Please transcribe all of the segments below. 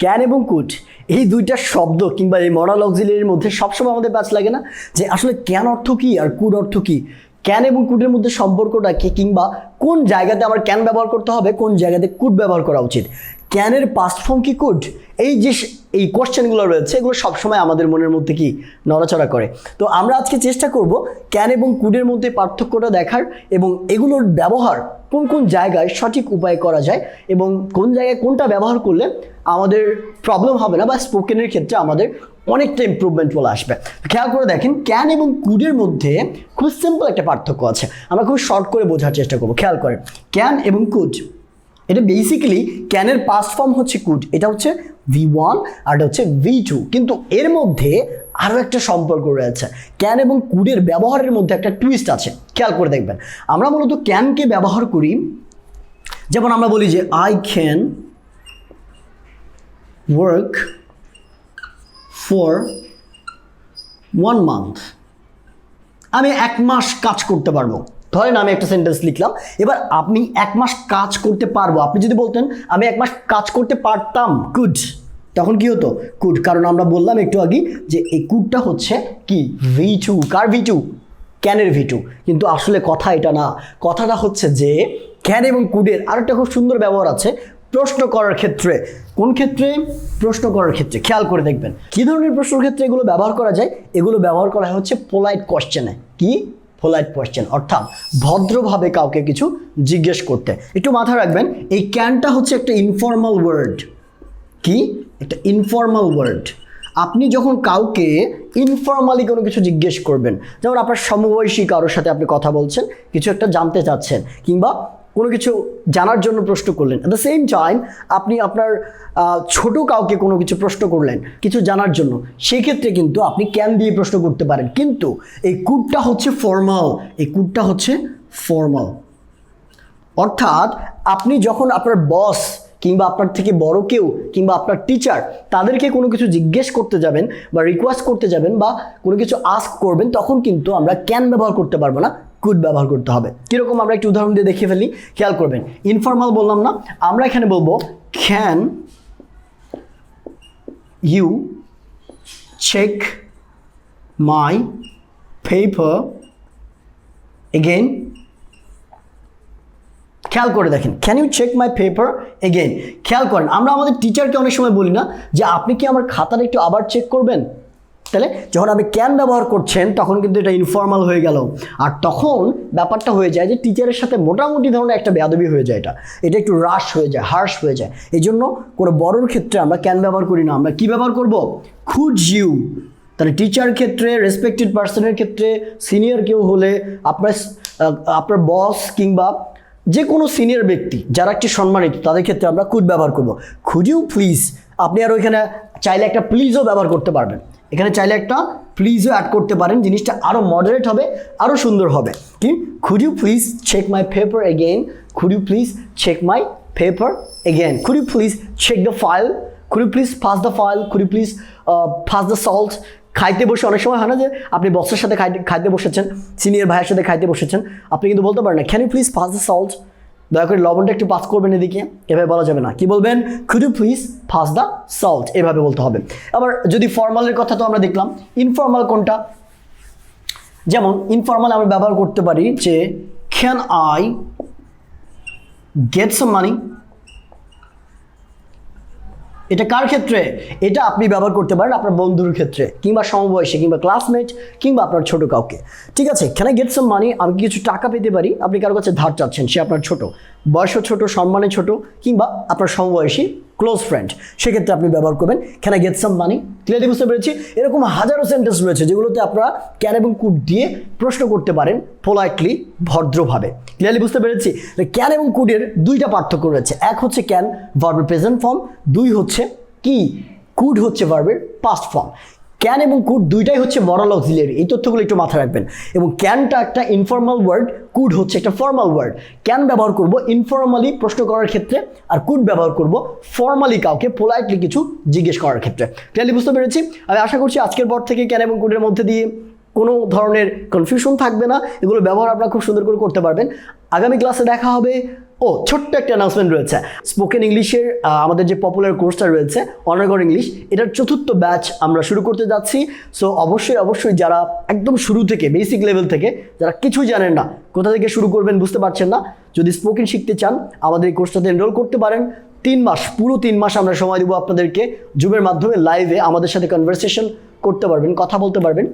Can এবং could এই দুইটা শব্দ কিংবা এই মডাল অক্সিলিয়ারির মধ্যে সবসময় আমাদের প্যাচ লাগে না যে আসলে ক্যান অর্থ কী আর কুড অর্থ কী, ক্যান এবং কুডের মধ্যে সম্পর্কটা কি, কিংবা কোন জায়গাতে আমার ক্যান ব্যবহার করতে হবে, কোন জায়গাতে কুড ব্যবহার করা উচিত, ক্যানের পাস্ট ফর্ম কি কুড, এই কোশ্চেনগুলো রয়েছে এগুলো সবসময় আমাদের মনের মধ্যে কি নড়াচড়া করে। তো আমরা আজকে চেষ্টা করব ক্যান এবং কুডের মধ্যে পার্থক্যটা দেখার এবং এগুলোর ব্যবহার কোন কোন জায়গায় সঠিক উপায়ে করা যায় এবং কোন জায়গায় কোনটা ব্যবহার করলে আমাদের প্রবলেম হবে না বা স্পোকেনের ক্ষেত্রে আমাদের অনেকটা ইম্প্রুভমেন্ট চলে আসবে। খেয়াল করে দেখেন ক্যান এবং কুডের মধ্যে খুব সিম্পল একটা পার্থক্য আছে, আমরা খুব শর্ট করে বোঝার চেষ্টা করব। খেয়াল করেন ক্যান এবং কুড, এটা বেসিক্যালি ক্যানের পাস্ট ফর্ম হচ্ছে কুড, এটা হচ্ছে V1 আর এটা হচ্ছে V2, কিন্তু এর মধ্যে আরও একটা সম্পর্ক রয়েছে। ক্যান এবং কুডের ব্যবহারের মধ্যে একটা টুইস্ট আছে, খেয়াল করে দেখবেন। আমরা মূলত ক্যানকে ব্যবহার করি, যেমন আমরা বলি যে I can work for 1 month, আমি 1 মাস কাজ করতে পারবো। ধরেন আমি একটা সেন্টেন্স লিখলাম, এবার আপনি 1 মাস কাজ করতে পারবো, আপনি যদি বলতেন আমি 1 মাস কাজ করতে পারতাম কুড, তখন কি হতো কুড, কারণ আমরা বললাম একটু আগে যে এই কুডটা হচ্ছে কি V2, কার V2, ক্যানের V2, কিন্তু আসলে কথা এটা না, কথাটা হচ্ছে যে ক্যান এবং কুডের আরেকটা খুব সুন্দর ব্যবহার আছে প্রশ্ন করার ক্ষেত্রে। কোন ক্ষেত্রে? প্রশ্ন করার ক্ষেত্রে। খেয়াল করে দেখবেন কী ধরনের প্রশ্নের ক্ষেত্রে এগুলো ব্যবহার করা যায়, এগুলো ব্যবহার করা হচ্ছে পোলাইট কোশ্চেনে। কি পোলাইট কোশ্চেন, অর্থাৎ ভদ্রভাবে কাউকে কিছু জিজ্ঞেস করতে। একটু মাথায় রাখবেন এই ক্যানটা হচ্ছে একটা ইনফর্মাল ওয়ার্ড। কি? একটা ইনফর্মাল ওয়ার্ড। আপনি যখন কাউকে ইনফর্মালি কোনো কিছু জিজ্ঞেস করবেন, যেমন আপনার সমবয়সী কারোর সাথে আপনি কথা বলছেন, কিছু একটা জানতে চাচ্ছেন কিংবা কোনো কিছু জানার জন্য প্রশ্ন করলেন, অ্যাট দ্য সেম টাইম আপনি আপনার ছোট কাউকে কোনো কিছু প্রশ্ন করলেন কিছু জানার জন্য, সেই ক্ষেত্রে কিন্তু আপনি ক্যান দিয়ে প্রশ্ন করতে পারেন। কিন্তু এই কুডটা হচ্ছে ফর্মাল, এই কুডটা হচ্ছে ফর্মাল, অর্থাৎ আপনি যখন আপনার বস কিংবা আপনার থেকে বড় কেউ কিংবা আপনার টিচার তাদেরকে কোনো কিছু জিজ্ঞেস করতে যাবেন বা রিকোয়েস্ট করতে যাবেন বা কোনো কিছু আস্ক করবেন, তখন কিন্তু আমরা ক্যান ব্যবহার করতে পারবো না, কুড ব্যবহার করতে হবে। কীরকম আমরা একটু উদাহরণ দিয়ে দেখিয়ে ফেলি, খেয়াল করবেন। ইনফর্মাল বললাম না, আমরা এখানে বলবো can you check my paper again. খেয়াল করে দেখেন can you check my paper again. খেয়াল করেন আমরা আমাদের টিচারকে অনেক সময় বলি না যে আপনি কি আমার খাতাটা একটু আবার চেক করবেন, তাহলে যখন আপনি ক্যান ব্যবহার করছেন তখন কিন্তু এটা ইনফর্মাল হয়ে গেল, আর তখন ব্যাপারটা হয়ে যায় যে টিচারের সাথে মোটামুটি ধরনের একটা বেয়াদবি হয়ে যায়, এটা একটু রাশ হয়ে যায়, হার্শ হয়ে যায়। এই জন্য কোনো বড়োর ক্ষেত্রে আমরা ক্যান ব্যবহার করি না, আমরা কি ব্যবহার করব? Could you. তাহলে টিচার ক্ষেত্রে, রেসপেক্টেড পার্সনের ক্ষেত্রে, সিনিয়র কেউ হলে, আপনার বস কিংবা যে কোনো সিনিয়র ব্যক্তি যারা একটি সম্মানিত তাদের ক্ষেত্রে আমরা কুড ব্যবহার করব। Could you please. আপনি আর ওইখানে চাইলে একটা প্লিজও ব্যবহার করতে পারবেন, এখানে চাইলে একটা প্লিজও অ্যাড করতে পারেন, জিনিসটা আরও মডারেট হবে, আরও সুন্দর হবে। কি? Could you please check my paper again, could you please check my paper again, could you please check the file, could you please pass the file, could you please pass the salt. খাইতে বসে অনেক সময় হয় না যে আপনি বসের সাথে খাইতে বসেছেন, সিনিয়র ভাইয়ের সাথে খাইতে বসেছেন, আপনি কিন্তু বলতে পারেন না can you please pass the salt, দয়া করে লবণটা একটু পাস করবেন এদিকে, এভাবে বলা যাবে না। কি বলবেন? Could you please pass the salt, এভাবে বলতে হবে। আবার যদি ফর্মালের কথা তো আমরা দেখলাম, ইনফর্মাল কোনটা? যেমন ইনফর্মাল আমরা ব্যবহার করতে পারি যে ক্যান আই গেট সাম মানি। এটা কার ক্ষেত্রে? এটা আপনি ব্যবহার করতে পারেন আপনার বন্ধুর ক্ষেত্রে কিংবা সমবয়সী কিংবা ক্লাসমেট কিংবা আপনার ছোট কাউকে। ঠিক আছে, ক্যান আই গেট সাম মানি, আমি কিছু টাকা পেতে পারি। আপনি কারো কাছে ধার চাচ্ছেন, সে আপনার ছোট, বয়সও ছোট, সম্মানে ছোট কিংবা আপনার সমবয়সী ক্লোজ ফ্রেন্ড, সেক্ষেত্রে আপনি ব্যবহার করবেন can I get some money. Clearly বুঝতে পেরেছি? এরকম হাজারো সেন্টেন্স রয়েছে যেগুলোতে আপনারা ক্যান এবং কুড দিয়ে প্রশ্ন করতে পারেন পোলাইটলি, ভদ্রভাবে। ক্লিয়ারলি বুঝতে পেরেছি? ক্যান এবং কুডের দুইটা পার্থক্য রয়েছে, এক হচ্ছে ক্যান ভার্বের প্রেজেন্ট ফর্ম, দুই হচ্ছে কি কুড হচ্ছে ভার্বের পাস্ট ফর্ম। ক্যান এবং কুড দুইটাই হচ্ছে মডাল অক্সিলিয়ারি, এই তথ্যগুলো একটু মাথায় রাখবেন। এবং ক্যানটা একটা ইনফর্মাল ওয়ার্ড, কুড হচ্ছে একটা ফর্মাল ওয়ার্ড। ক্যান ব্যবহার করব ইনফর্মালি প্রশ্ন করার ক্ষেত্রে, আর কুড ব্যবহার করব ফর্মালি কাউকে পোলাইটলি কিছু জিজ্ঞেস করার ক্ষেত্রে। ক্লিয়ারলি বুঝতে পেরেছি? আমি আশা করছি আজকের পর থেকে ক্যান এবং কুডের মধ্যে দিয়ে কোনো ধরনের কনফিউশন থাকবে না, এগুলো ব্যবহার আপনারা খুব সুন্দর করে করতে পারবেন। আগামী ক্লাসে দেখা হবে ও ছোট্ট একটা অ্যানাউন্সমেন্ট রয়েছে, স্পোকেন ইংলিশের আমাদের যে পপুলার কোর্সটা রয়েছে অনার্গর ইংলিশ, এটার 4th ব্যাচ আমরা শুরু করতে যাচ্ছি। সো অবশ্যই যারা একদম শুরু থেকে বেসিক লেভেল থেকে যারা কিছু জানেন না, কোথা থেকে শুরু করবেন বুঝতে পারছেন না, যদি স্পোকেন শিখতে চান আমাদের এই কোর্সটাতে এনরোল করতে পারেন। 3 মাস, পুরো 3 মাস আমরা সময় দেবো আপনাদেরকে, জুমের মাধ্যমে লাইভে আমাদের সাথে কনভারসেশন করতে পারবেন, কথা বলতে পারবেন।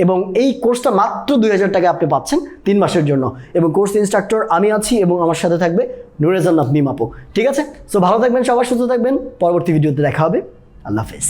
এবং এই কোর্সটা মাত্র 2000 টাকা আপনি পাচ্ছেন 3 মাসের জন্য। এবং কোর্স ইনস্ট্রাক্টর আমি আছি এবং আমার সাথে থাকবে নুরে জান্নাত মিম আপু। ঠিক আছে, সো ভালো থাকবেন, সবাই সুস্থ থাকবেন, পরবর্তী ভিডিওতে দেখা হবে। আল্লাহ হাফেজ।